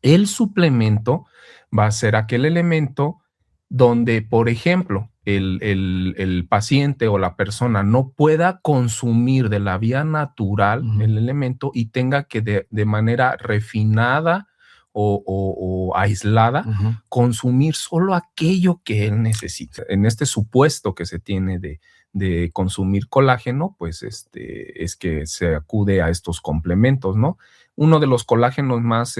El suplemento va a ser aquel elemento donde, por ejemplo, el paciente o la persona no pueda consumir de la vía natural el elemento y tenga que de manera refinada o aislada consumir solo aquello que él necesita. En este supuesto que se tiene de consumir colágeno, pues es que se acude a estos complementos, ¿no? Uno de los colágenos más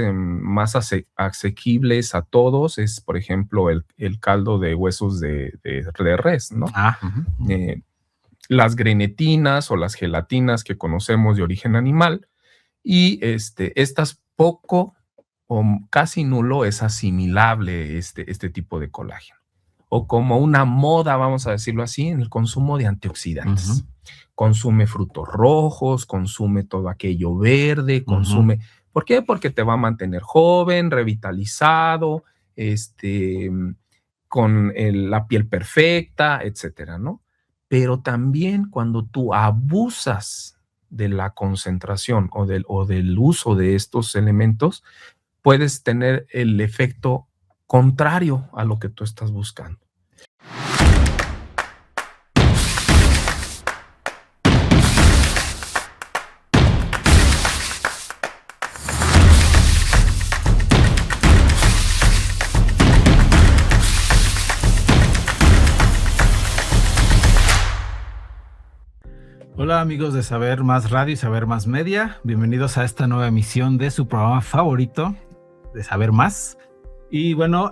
asequibles a todos es, por ejemplo, el caldo de huesos de res, ¿no? Las grenetinas o las gelatinas que conocemos de origen animal, y estas poco o casi nulo es asimilable este tipo de colágeno. O como una moda, vamos a decirlo así, en el consumo de antioxidantes. Consume frutos rojos, consume todo aquello verde, consume... ¿Por qué? Porque te va a mantener joven, revitalizado, con la piel perfecta, etcétera, ¿no? Pero también cuando tú abusas de la concentración o del uso de estos elementos, puedes tener el efecto contrario a lo que tú estás buscando. Hola amigos de Saber Más Radio y Saber Más Media, bienvenidos a esta nueva emisión de su programa favorito de Saber Más. Y bueno,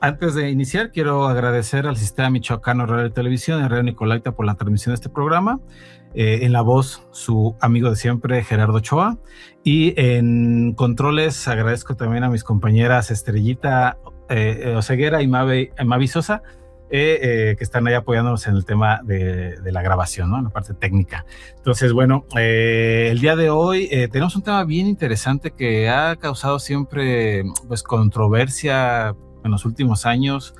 antes de iniciar quiero agradecer al Sistema Michoacano de Radio y Televisión, a Radio Nicolaita, por la transmisión de este programa. En la voz, su amigo de siempre, Gerardo Ochoa. Y en controles agradezco también a mis compañeras Estrellita Oseguera y Mavi Sosa, que están ahí apoyándonos en el tema de la grabación, ¿no? En la parte técnica. Entonces, bueno, el día de hoy tenemos un tema bien interesante que ha causado siempre pues controversia en los últimos años,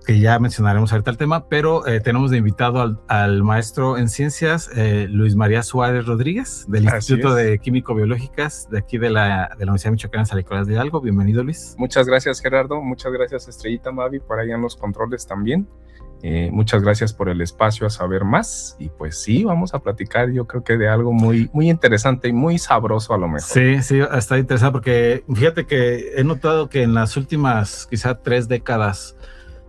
que ya mencionaremos ahorita el tema, pero tenemos de invitado al maestro en ciencias, Luis María Suárez Rodríguez, del Instituto de Químico-Biológicas de aquí de la Universidad Michoacana de San Nicolás de Hidalgo. Bienvenido, Luis. Muchas gracias, Gerardo. Muchas gracias, Estrellita, Mavi, por ahí en los controles también. Muchas gracias por el espacio a saber más. Y pues sí, vamos a platicar, yo creo que de algo muy, muy interesante y muy sabroso a lo mejor. Sí, está interesante porque fíjate que he notado que en las últimas quizá 3 décadas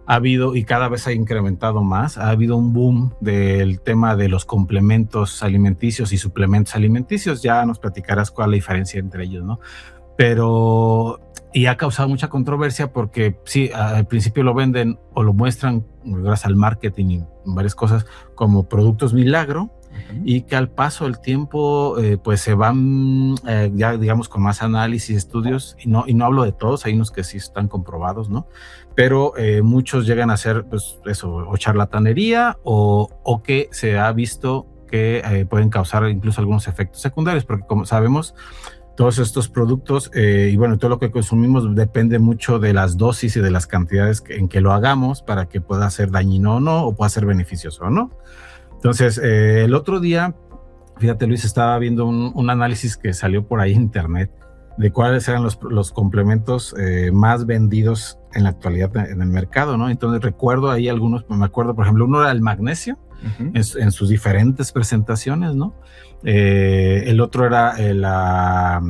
ha habido, y cada vez ha incrementado más, ha habido un boom del tema de los complementos alimenticios y suplementos alimenticios. Ya nos platicarás cuál es la diferencia entre ellos, ¿no? Pero, y ha causado mucha controversia porque sí, al principio lo venden o lo muestran gracias al marketing y varias cosas como productos milagro, y que al paso del tiempo pues se van ya digamos con más análisis, estudios, y no hablo de todos, hay unos que sí están comprobados, ¿no? Pero muchos llegan a ser pues eso, o charlatanería o que se ha visto que pueden causar incluso algunos efectos secundarios, porque como sabemos, todos estos productos y bueno, todo lo que consumimos depende mucho de las dosis y de las cantidades en que lo hagamos para que pueda ser dañino o no, o pueda ser beneficioso o no. Entonces, el otro día, fíjate, Luis, estaba viendo un análisis que salió por ahí en internet de cuáles eran los complementos más vendidos en la actualidad en el mercado, ¿no? Entonces recuerdo ahí algunos, me acuerdo, por ejemplo, uno era el magnesio, en sus diferentes presentaciones, ¿no? El otro era la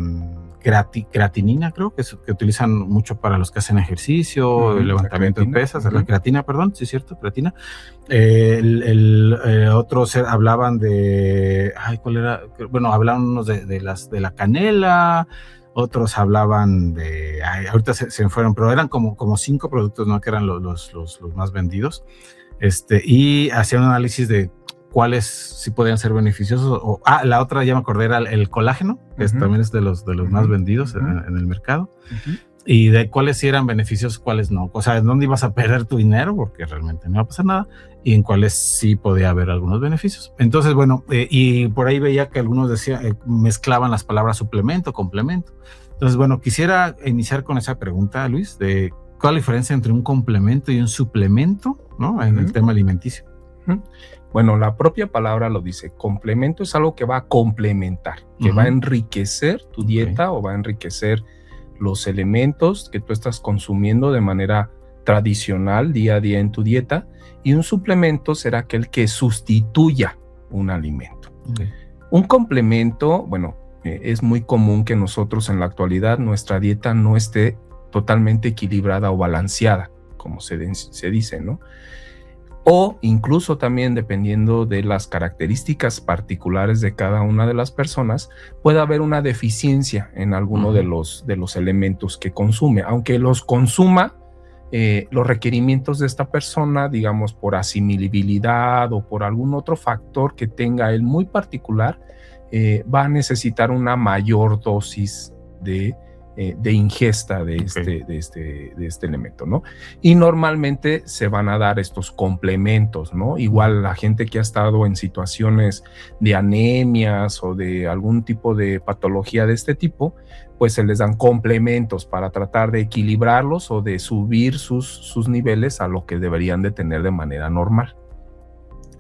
creatinina, creo, que utilizan mucho para los que hacen ejercicio, el levantamiento de pesas, la creatina, perdón, sí es cierto, creatina. Otros hablaban de, ¿cuál era? Bueno, hablaban unos de la canela, otros hablaban de, ahorita se fueron, pero eran como 5 productos, ¿no? Que eran los más vendidos, y hacían un análisis de cuáles sí podían ser beneficiosos. La otra, ya me acordé, era el colágeno, que también es de los más vendidos en el mercado, y de cuáles sí eran beneficiosos, cuáles no. O sea, en dónde ibas a perder tu dinero, porque realmente no iba a pasar nada, y en cuáles sí podía haber algunos beneficios. Entonces, bueno, y por ahí veía que algunos decían, mezclaban las palabras suplemento, complemento. Entonces, bueno, quisiera iniciar con esa pregunta, Luis, de cuál es la diferencia entre un complemento y un suplemento, ¿no? En el tema alimenticio. Bueno, la propia palabra lo dice, complemento es algo que va a complementar, que va a enriquecer tu dieta o va a enriquecer los elementos que tú estás consumiendo de manera tradicional día a día en tu dieta, y un suplemento será aquel que sustituya un alimento. Okay. Un complemento, bueno, es muy común que nosotros en la actualidad nuestra dieta no esté totalmente equilibrada o balanceada, como se dice, ¿no? O incluso también, dependiendo de las características particulares de cada una de las personas, puede haber una deficiencia en alguno de los elementos que consume. Aunque los consuma, los requerimientos de esta persona, digamos por asimilabilidad o por algún otro factor que tenga él muy particular, va a necesitar una mayor dosis de ingesta de este elemento, ¿no? Y normalmente se van a dar estos complementos, ¿no? Igual la gente que ha estado en situaciones de anemias o de algún tipo de patología de este tipo, pues se les dan complementos para tratar de equilibrarlos o de subir sus niveles a lo que deberían de tener de manera normal.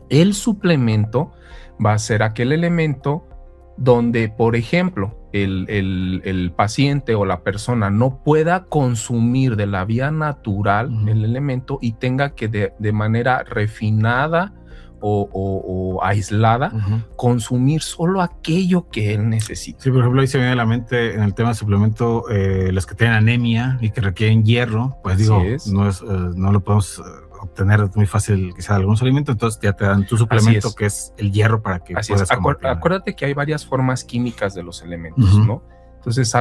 El suplemento va a ser aquel elemento donde, por ejemplo, el paciente o la persona no pueda consumir de la vía natural el elemento y tenga que de manera refinada o aislada consumir solo aquello que él necesita. Sí, por ejemplo, ahí se me viene a la mente en el tema de suplemento, los que tienen anemia y que requieren hierro, pues digo, no lo podemos obtener muy fácil quizá algunos alimentos, entonces ya te dan tu suplemento que es el hierro para que puedas combatir. Acuérdate que hay varias formas químicas de los elementos, ¿no? Entonces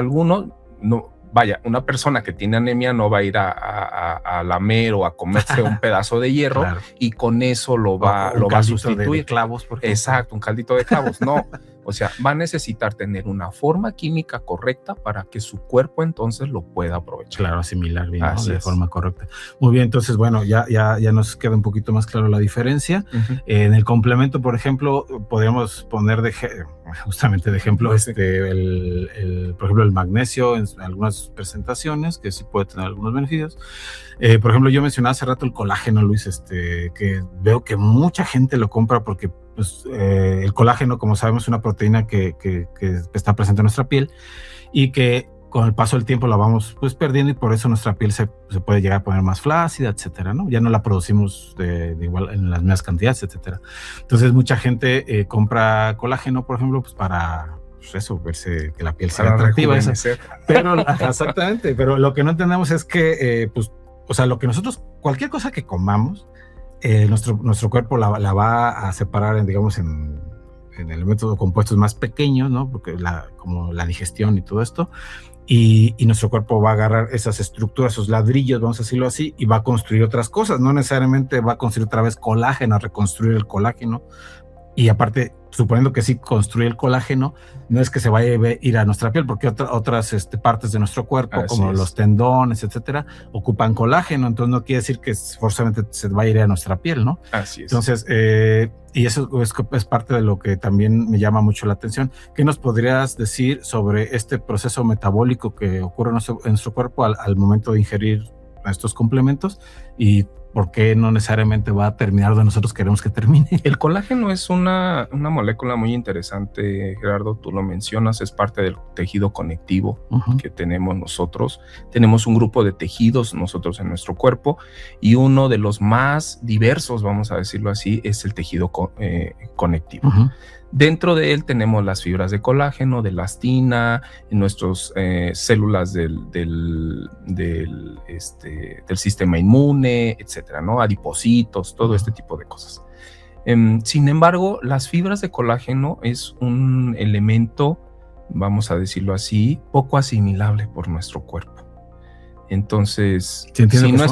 una persona que tiene anemia no va a ir a lamer o a comerse un pedazo de hierro y con eso lo va a sustituir. De clavos, por ejemplo. Exacto, un caldito de clavos, no. O sea, va a necesitar tener una forma química correcta para que su cuerpo entonces lo pueda aprovechar. Claro, asimilar bien, ¿no? De forma correcta. Muy bien, entonces, bueno, ya nos queda un poquito más claro la diferencia. En el complemento, por ejemplo, podríamos poner justamente de ejemplo, por ejemplo, el magnesio en algunas presentaciones, que sí puede tener algunos beneficios. Por ejemplo, yo mencionaba hace rato el colágeno, Luis, que veo que mucha gente lo compra porque pues, el colágeno, como sabemos, es una proteína que está presente en nuestra piel y que con el paso del tiempo la vamos pues perdiendo y por eso nuestra piel se puede llegar a poner más flácida, etcétera, ¿no? Ya no la producimos de igual en las mismas cantidades, etcétera. Entonces mucha gente compra colágeno, por ejemplo, pues para verse que la piel sea atractiva. Exactamente, pero lo que no entendemos es que lo que nosotros, cualquier cosa que comamos, nuestro cuerpo la va a separar en elementos o compuestos más pequeños, ¿no? Porque como la digestión y todo esto, y nuestro cuerpo va a agarrar esas estructuras, esos ladrillos, vamos a decirlo así, y va a construir otras cosas. No necesariamente va a construir otra vez colágeno, a reconstruir el colágeno. Y aparte, suponiendo que sí construye el colágeno, no es que se vaya a ir a nuestra piel, porque otras partes de nuestro cuerpo, como los tendones, etcétera, ocupan colágeno, entonces no quiere decir que forzosamente se vaya a ir a nuestra piel, ¿no? Así es. Entonces, y eso es parte de lo que también me llama mucho la atención. ¿Qué nos podrías decir sobre este proceso metabólico que ocurre en nuestro cuerpo al momento de ingerir estos complementos y por qué no necesariamente va a terminar donde nosotros queremos que termine? El colágeno es una molécula muy interesante, Gerardo, tú lo mencionas, es parte del tejido conectivo que tenemos nosotros. Tenemos un grupo de tejidos nosotros en nuestro cuerpo y uno de los más diversos, vamos a decirlo así, es el tejido conectivo. Dentro de él tenemos las fibras de colágeno, de elastina, nuestras células del sistema inmune, etcétera, ¿no? Adipocitos, todo este tipo de cosas. Sin embargo, las fibras de colágeno es un elemento, vamos a decirlo así, poco asimilable por nuestro cuerpo. Entonces, si no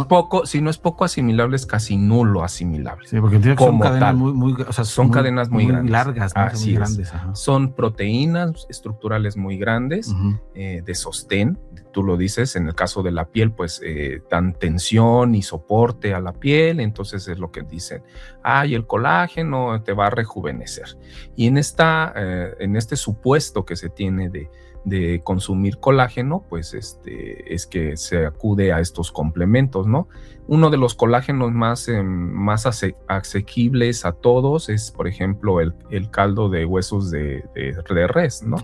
es poco asimilable, es casi nulo asimilable. Sí, porque entiendo que son cadenas son cadenas muy grandes. Largas, ¿no? Así es. Grandes, son proteínas estructurales muy grandes, de sostén. Tú lo dices, en el caso de la piel, pues dan tensión y soporte a la piel. Entonces es lo que dicen. El colágeno te va a rejuvenecer. Y en este supuesto que se tiene de consumir colágeno, pues es que se acude a estos complementos, ¿no? Uno de los colágenos más asequibles a todos es, por ejemplo, el caldo de huesos de res, ¿no?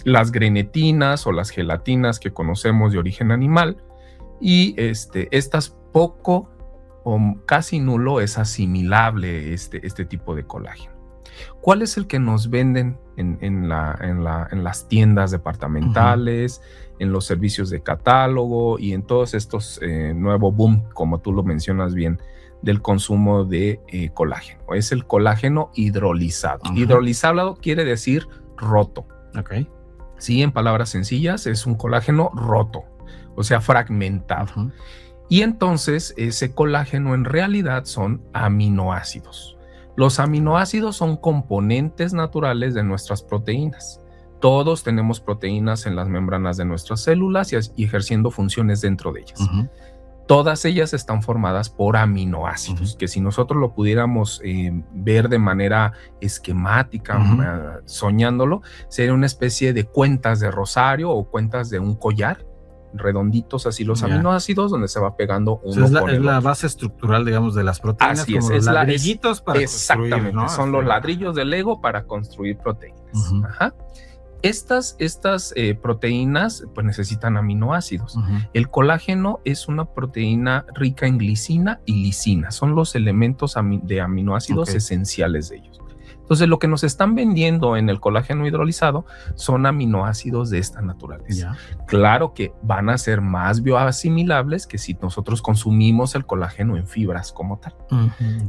las grenetinas o las gelatinas que conocemos de origen animal, y estas poco o casi nulo es asimilable este tipo de colágeno. ¿Cuál es el que nos venden en las tiendas departamentales, en los servicios de catálogo y en todos estos nuevo boom, como tú lo mencionas bien, del consumo de colágeno? Es el colágeno hidrolizado. Hidrolizado quiere decir roto. Ok. Sí, en palabras sencillas, es un colágeno roto, o sea, fragmentado. Y entonces ese colágeno en realidad son aminoácidos. Los aminoácidos son componentes naturales de nuestras proteínas. Todos tenemos proteínas en las membranas de nuestras células y ejerciendo funciones dentro de ellas. Todas ellas están formadas por aminoácidos, que si nosotros lo pudiéramos ver de manera esquemática, soñándolo, sería una especie de cuentas de rosario o cuentas de un collar, redonditos así los aminoácidos, donde se va pegando uno con el es la otro. base estructural, digamos, de las proteínas. Así como es, los ladrillitos para exactamente, construir, ¿no? son los ladrillos de Lego para construir proteínas. Estas proteínas pues necesitan aminoácidos. El colágeno es una proteína rica en glicina y lisina, son los elementos de aminoácidos esenciales de ellos. Entonces, lo que nos están vendiendo en el colágeno hidrolizado son aminoácidos de esta naturaleza. Claro que van a ser más bioasimilables que si nosotros consumimos el colágeno en fibras como tal.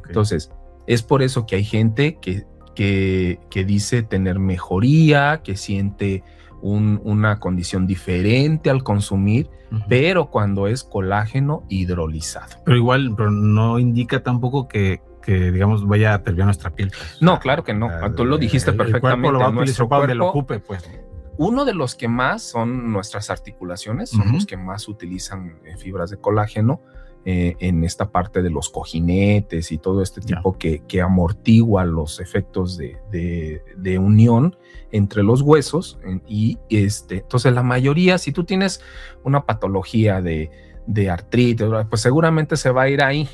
Entonces, es por eso que hay gente que dice tener mejoría, que siente una condición diferente al consumir, pero cuando es colágeno hidrolizado. Pero igual, pero no indica tampoco que digamos, vaya a terminar nuestra piel. Pues. No, claro que no. Tú lo dijiste perfectamente. El cuerpo lo va a utilizar para donde lo ocupe, pues. Uno de los que más son nuestras articulaciones, son los que más utilizan fibras de colágeno en esta parte de los cojinetes y todo este tipo que amortigua los efectos de unión entre los huesos. Y entonces la mayoría, si tú tienes una patología de artritis, pues seguramente se va a ir ahí,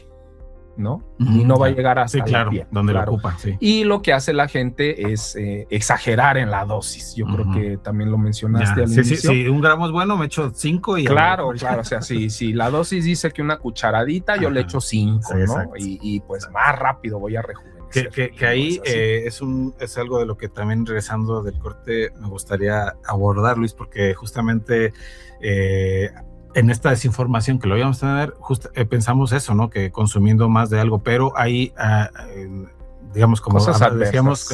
¿no? Y no va a llegar hasta la piel, donde lo ocupa, sí. Y lo que hace la gente es exagerar en la dosis. Yo creo que también lo mencionaste al inicio. Sí, 1 gramo es bueno, me echo 5 y... Claro, o sea, si la dosis dice que una cucharadita, yo le echo 5, ¿no? Y pues más rápido voy a rejuvenecer. Que ahí es algo de lo que también, regresando del corte, me gustaría abordar, Luis, porque justamente... en esta desinformación que lo íbamos a tener, pensamos eso, ¿no? Que consumiendo más de algo, pero hay, digamos, como decíamos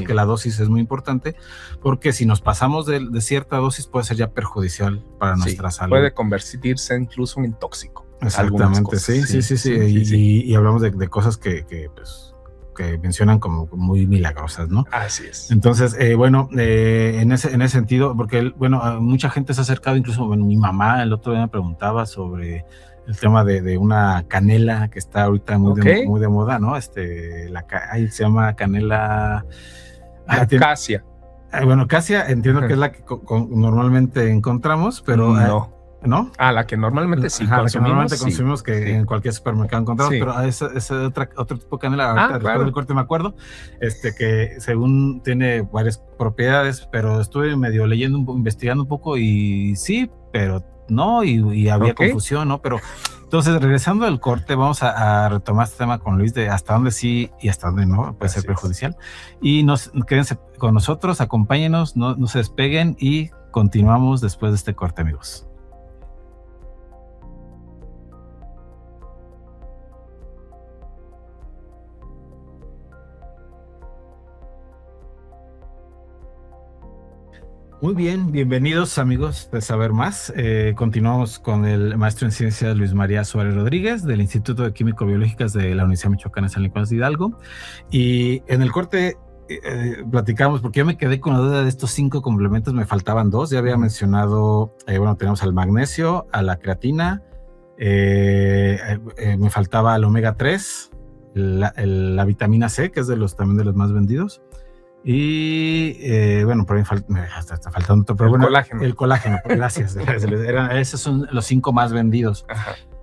que la dosis es muy importante, porque si nos pasamos de cierta dosis puede ser ya perjudicial para nuestra salud. Puede convertirse incluso en tóxico. Exactamente, sí. Y hablamos de cosas que mencionan como muy milagrosas, ¿no? Así es. Entonces, en ese sentido, porque, mucha gente se ha acercado, incluso mi mamá el otro día me preguntaba sobre el tema de una canela que está ahorita muy de moda, ¿no? Se llama canela... Acacia. Acacia, entiendo que es la que normalmente encontramos, pero... ¿No? La que normalmente sí consumimos. La que normalmente consumimos, que en cualquier supermercado encontramos, pero es otro tipo de canela. Ahorita, después del corte me acuerdo, que según tiene varias propiedades, pero estuve medio leyendo, investigando un poco y sí, pero no, y había confusión, ¿no? Pero entonces, regresando al corte, vamos a retomar este tema con Luis de hasta dónde sí y hasta dónde no puede ser perjudicial. Y quédense con nosotros, acompáñenos, no se despeguen y continuamos después de este corte, amigos. Muy bien, bienvenidos amigos de Saber Más. Continuamos con el maestro en ciencias Luis María Suárez Rodríguez del Instituto de Químico-Biológicas de la Universidad Michoacana San Nicolás de Hidalgo. Y en el corte platicamos, porque yo me quedé con la duda de estos 5 complementos, me faltaban 2. Ya había mencionado, tenemos al magnesio, a la creatina, me faltaba el omega 3, la vitamina C, que es también de los más vendidos. Y por ahí está faltando otro, pero el colágeno, gracias. Esos son los 5 más vendidos.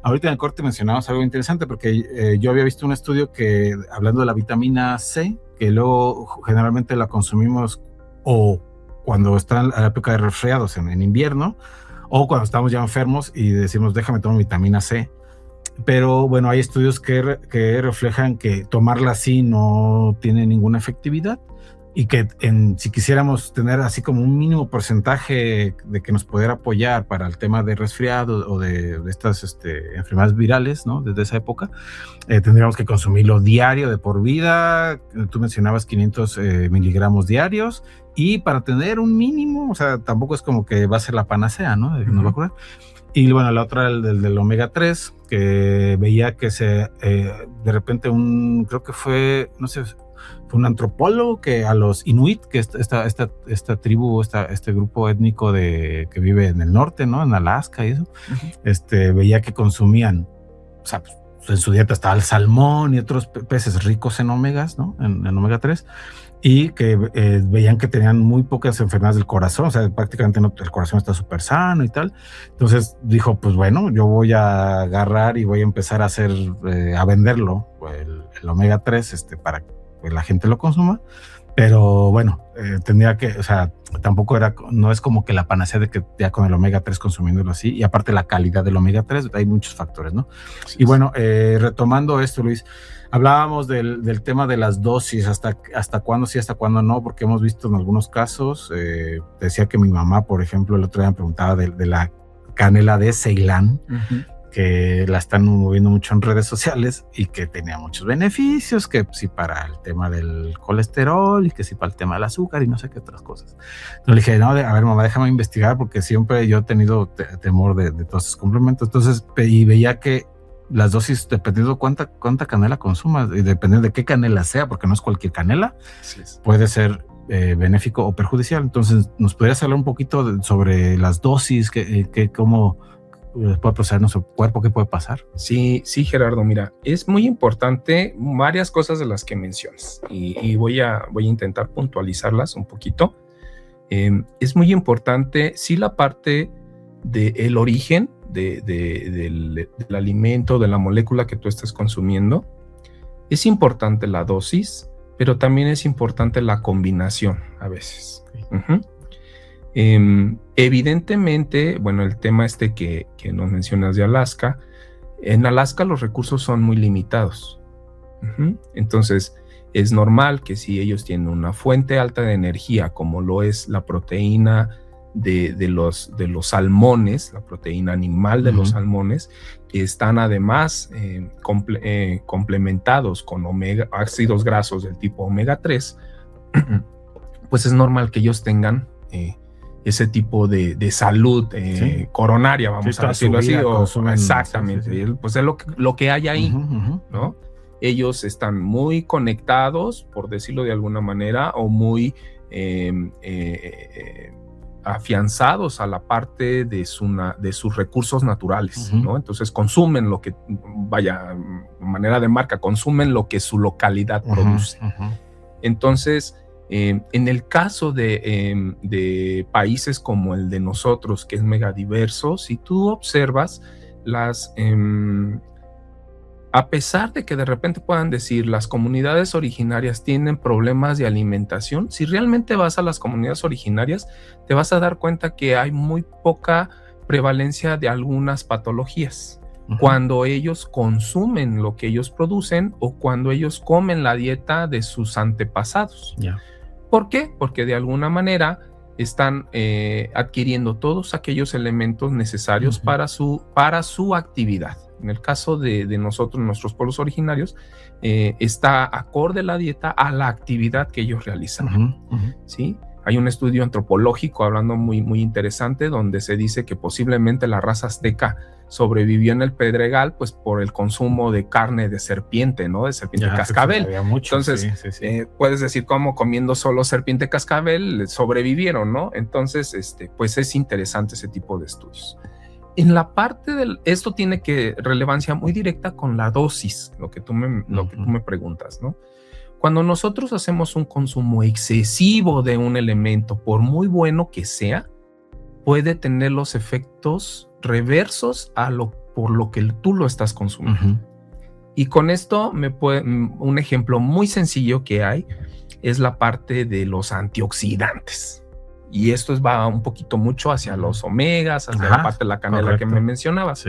Ahorita en el corte mencionamos algo interesante, porque yo había visto un estudio que, hablando de la vitamina C, que luego generalmente la consumimos o cuando está en la época de resfriados en invierno, o cuando estamos ya enfermos y decimos, déjame tomar vitamina C. Pero bueno, hay estudios que reflejan que tomarla así no tiene ninguna efectividad y que si quisiéramos tener así como un mínimo porcentaje de que nos pudiera apoyar para el tema de resfriado o de estas enfermedades virales, ¿no? Desde esa época, tendríamos que consumirlo diario de por vida. Tú mencionabas 500 miligramos diarios, y para tener un mínimo, o sea, tampoco es como que va a ser la panacea, ¿no? De que nos va a curar. Y bueno, la otra, del omega 3, que veía que de repente creo que fue, no sé, fue un antropólogo que a los inuit, que esta tribu, este grupo étnico que vive en el norte, ¿no? En Alaska y eso, veía que consumían, o sea, pues, en su dieta estaba el salmón y otros peces ricos en omegas, ¿no? En omega 3, y que veían que tenían muy pocas enfermedades del corazón, o sea, prácticamente el corazón está súper sano y tal. Entonces dijo, pues bueno, yo voy a agarrar y voy a empezar a venderlo, el omega 3, para que la gente lo consuma. Pero bueno, tendría que, o sea, tampoco no es como que la panacea de que ya con el omega 3 consumiéndolo así, y aparte la calidad del omega 3, hay muchos factores, ¿no? Sí, y bueno, retomando esto, Luis, hablábamos del tema de las dosis, hasta cuándo sí, hasta cuándo no, porque hemos visto en algunos casos, decía que mi mamá, por ejemplo, el otro día me preguntaba de la canela de Ceilán, que la están moviendo mucho en redes sociales y que tenía muchos beneficios, que sí para el tema del colesterol y que sí para el tema del azúcar y no sé qué otras cosas. Entonces le dije, no, a ver, mamá, déjame investigar, porque siempre yo he tenido temor de todos esos complementos. Entonces, y veía que las dosis, dependiendo cuánta canela consumas y dependiendo de qué canela sea, porque no es cualquier canela, puede ser benéfico o perjudicial. Entonces, ¿nos podrías hablar un poquito sobre las dosis, cómo puede proceder nuestro cuerpo, qué puede pasar? Sí, Gerardo, mira, es muy importante varias cosas de las que mencionas y voy a intentar puntualizarlas un poquito. Es muy importante, sí, la parte del origen del alimento, de la molécula que tú estás consumiendo. Es importante la dosis, pero también es importante la combinación a veces. Evidentemente, bueno, el tema que nos mencionas de Alaska, en Alaska los recursos son muy limitados. Entonces, es normal que si ellos tienen una fuente alta de energía, como lo es la proteína de los salmones, la proteína animal de los salmones, que están además complementados con ácidos grasos del tipo omega 3, pues es normal que ellos tengan ese tipo de salud coronaria, vamos a decirlo así. Exactamente. Pues es lo que hay ahí, ¿no? Ellos están muy conectados, por decirlo de alguna manera, o muy afianzados a la parte de sus recursos naturales, ¿no? Entonces consumen lo que, manera de marca, consumen lo que su localidad produce. Entonces, en el caso de países como el de nosotros, que es megadiverso, si tú observas a pesar de que de repente puedan decir las comunidades originarias tienen problemas de alimentación, si realmente vas a las comunidades originarias, te vas a dar cuenta que hay muy poca prevalencia de algunas patologías. Cuando ellos consumen lo que ellos producen o cuando ellos comen la dieta de sus antepasados. ¿Por qué? Porque de alguna manera están adquiriendo todos aquellos elementos necesarios para su actividad. En el caso de nosotros, nuestros pueblos originarios, está acorde la dieta a la actividad que ellos realizan. ¿Sí? Hay un estudio antropológico hablando muy, muy interesante donde se dice que posiblemente la raza azteca sobrevivió en el Pedregal pues por el consumo de carne de serpiente, ¿no? De serpiente cascabel. Entonces, puedes decir cómo comiendo solo serpiente cascabel sobrevivieron, ¿no? Entonces, pues es interesante ese tipo de estudios. En la parte esto tiene relevancia muy directa con la dosis, lo que tú me preguntas, ¿no? Cuando nosotros hacemos un consumo excesivo de un elemento, por muy bueno que sea, puede tener los efectos reversos por lo que tú lo estás consumiendo. Y con esto un ejemplo muy sencillo que hay es la parte de los antioxidantes. Y esto va un poquito mucho hacia los omegas, hacia la parte de la canela que me mencionabas.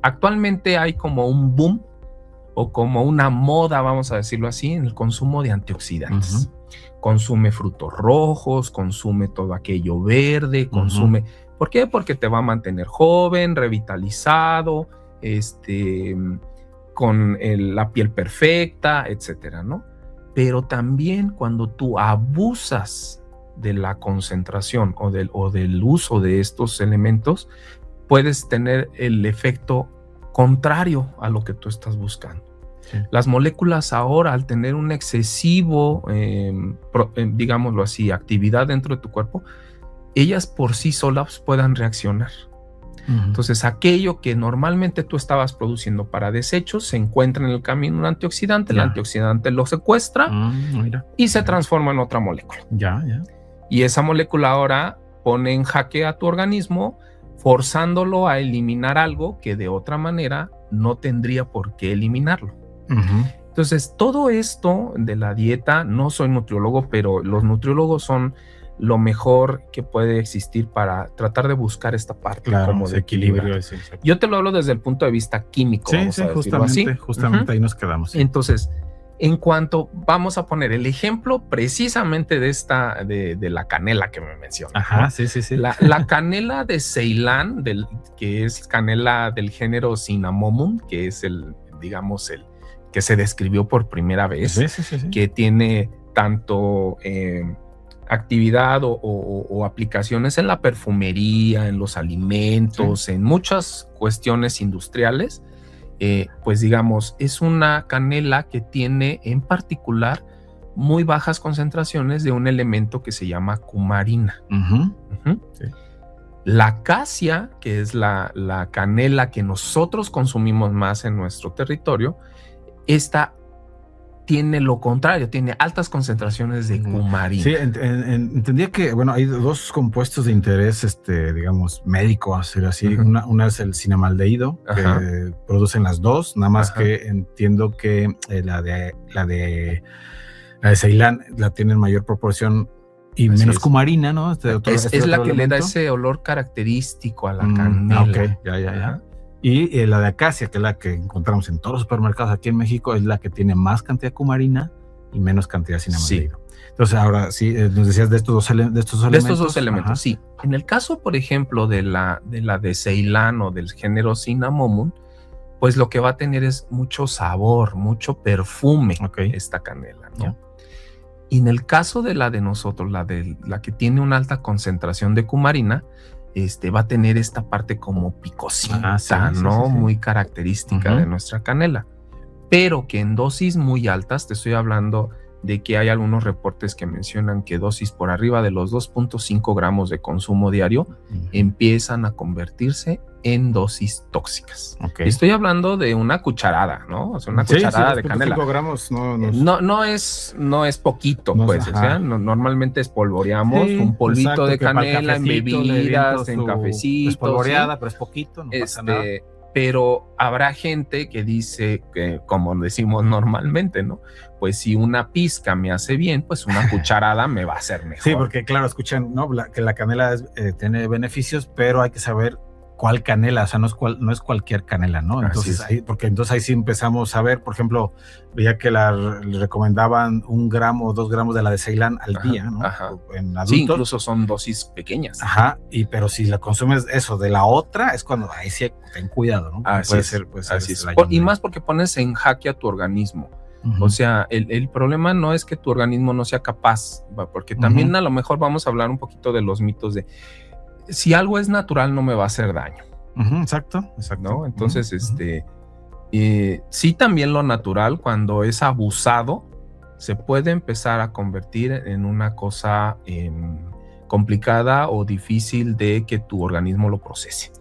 Actualmente hay como un boom o como una moda, vamos a decirlo así, en el consumo de antioxidantes. Consume frutos rojos, consume todo aquello verde, consume... ¿Por qué? Porque te va a mantener joven, revitalizado, con la piel perfecta, etcétera, ¿no? Pero también cuando tú abusas de la concentración o del uso de estos elementos, puedes tener el efecto contrario a lo que tú estás buscando. Las moléculas ahora, al tener un excesivo, digámoslo así, actividad dentro de tu cuerpo, ellas por sí solas puedan reaccionar. Entonces, aquello que normalmente tú estabas produciendo para desechos, se encuentra en el camino un antioxidante, el antioxidante lo secuestra y se transforma en otra molécula. Y esa molécula ahora pone en jaque a tu organismo, forzándolo a eliminar algo que de otra manera no tendría por qué eliminarlo. Entonces, todo esto de la dieta, no soy nutriólogo, pero los nutriólogos son lo mejor que puede existir para tratar de buscar esta parte como de equilibrio. Yo te lo hablo desde el punto de vista químico. Justamente ahí nos quedamos. Entonces, en cuanto vamos a poner el ejemplo precisamente de esta, de la canela que me mencionas. La canela de Ceilán, que es canela del género Cinnamomum, que es el que se describió por primera vez, que tiene tanto actividad o aplicaciones en la perfumería, en los alimentos, en muchas cuestiones industriales. Pues digamos, es una canela que tiene en particular muy bajas concentraciones de un elemento que se llama cumarina. La acacia, que es la canela que nosotros consumimos más en nuestro territorio, esta tiene lo contrario, tiene altas concentraciones de cumarina. Sí, entendía que, bueno, hay dos compuestos de interés, digamos, médico, hacer así. Una es el cinemaldehído, que producen las dos, nada más que entiendo que la de Ceilán la tiene en mayor proporción y menos cumarina, ¿no? Es la que le da ese olor característico a la canela. Ya. Y la de acacia, que es la que encontramos en todos los supermercados aquí en México, es la que tiene más cantidad de cumarina y menos cantidad de cinnamomum. Entonces, ahora sí, nos decías de estos dos elementos. De estos dos elementos, sí. En el caso, por ejemplo, de la de Ceilán o del género Cinnamomum, pues lo que va a tener es mucho sabor, mucho perfume esta canela, ¿no? Y en el caso de la de nosotros, la que tiene una alta concentración de cumarina, va a tener esta parte como picosita, ¿no? Muy característica de nuestra canela, pero que en dosis muy altas, te estoy hablando de que hay algunos reportes que mencionan que dosis por arriba de los 2.5 gramos de consumo diario empiezan a convertirse en dosis tóxicas. Estoy hablando de una cucharada, ¿no? O sea, una cucharada de canela. 2.5 gramos no es poquito, pues. O sea, normalmente espolvoreamos un polvito de canela en bebidas, en cafecitos. Espolvoreada, pero es poquito, no pasa nada. Pero habrá gente que dice que, como decimos normalmente, ¿no? Pues si una pizca me hace bien, pues una cucharada me va a hacer mejor. Sí, porque claro, escuchan, ¿no? Que la canela tiene beneficios, pero hay que saber cuál canela, o sea, no es cualquier canela, ¿no? Entonces, ahí sí empezamos a ver, por ejemplo, veía que le recomendaban 1 gramo o 2 gramos de la de Ceilán al día, ¿no? En adultos. Sí, incluso son dosis pequeñas. Pero si la consumes eso de la otra, es cuando ahí sí ten cuidado, ¿no? Puede ser. Y más porque pones en jaque a tu organismo. O sea, el problema no es que tu organismo no sea capaz, porque también a lo mejor vamos a hablar un poquito de los mitos de si algo es natural no me va a hacer daño. Exacto. ¿No? Entonces, sí, también lo natural, cuando es abusado, se puede empezar a convertir en una cosa complicada o difícil de que tu organismo lo procese.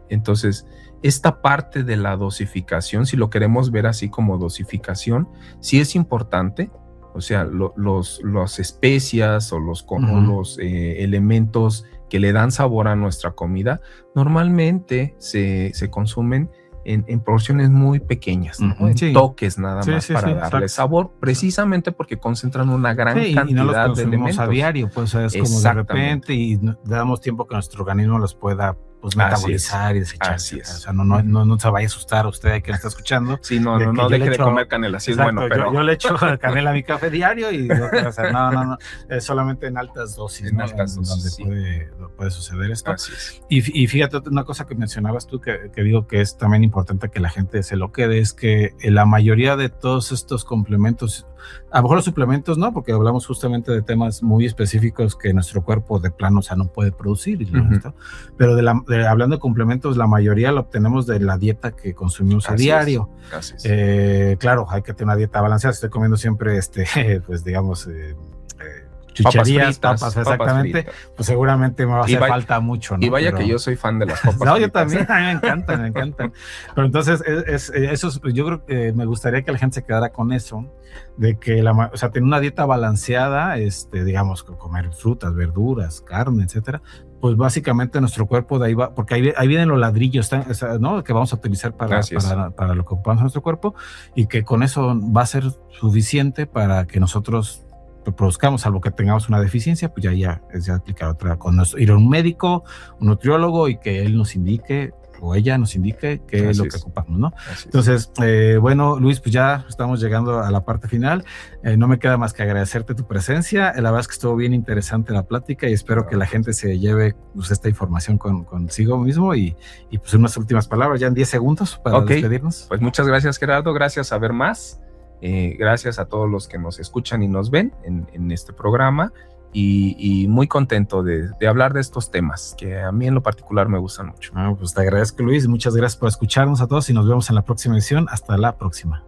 Entonces, esta parte de la dosificación, si lo queremos ver así como dosificación, sí es importante. O sea, las especias o los elementos que le dan sabor a nuestra comida, normalmente se consumen en porciones muy pequeñas, ¿no? En toques nada más para darle sabor, precisamente porque concentran una gran cantidad y no los de consumimos elementos. A diario, pues es como de repente y damos tiempo que nuestro organismo los pueda metabolizar y desechar. Así es. O sea, no se vaya a asustar a usted que nos está escuchando. Sí, no deje de comer canela, así es bueno, pero... Yo le echo canela a mi café diario y o sea, no, es solamente en altas dosis, en altas dosis, donde puede suceder esto. Así es. Y fíjate, una cosa que mencionabas tú que digo que es también importante que la gente se lo quede, es que la mayoría de todos estos complementos, a lo mejor los suplementos no, porque hablamos justamente de temas muy específicos que nuestro cuerpo de plano, o sea, no puede producir, pero hablando de complementos, la mayoría lo obtenemos de la dieta que consumimos a diario. Así es. Claro, hay que tener una dieta balanceada. Estoy comiendo siempre, pues digamos, chucherías, papas exactamente, pues seguramente me va a hacer falta mucho, ¿no? Y vaya que yo soy fan de las papas fritas. Yo también, a mí me encantan. Pero entonces, yo creo que me gustaría que la gente se quedara con eso, de que, o sea, tener una dieta balanceada, digamos, comer frutas, verduras, carne, etcétera, pues básicamente nuestro cuerpo de ahí va, porque ahí vienen los ladrillos, ¿no? Que vamos a utilizar para lo que ocupamos nuestro cuerpo, y que con eso va a ser suficiente para que nosotros produzcamos, salvo que tengamos una deficiencia, pues ya aplicar otra, ir a un médico, un nutriólogo, y que él nos indique o ella nos indique qué es lo que ocupamos, ¿no? Entonces, bueno, Luis, pues ya estamos llegando a la parte final. No me queda más que agradecerte tu presencia. La verdad es que estuvo bien interesante la plática y espero que la gente se lleve pues, esta información consigo mismo y pues unas últimas palabras ya en 10 segundos para despedirnos. Pues muchas gracias, Gerardo. Gracias a Ver Más. Gracias a todos los que nos escuchan y nos ven en este programa. Y muy contento de hablar de estos temas que a mí en lo particular me gustan mucho. Pues te agradezco, Luis, muchas gracias por escucharnos a todos y nos vemos en la próxima edición. Hasta la próxima.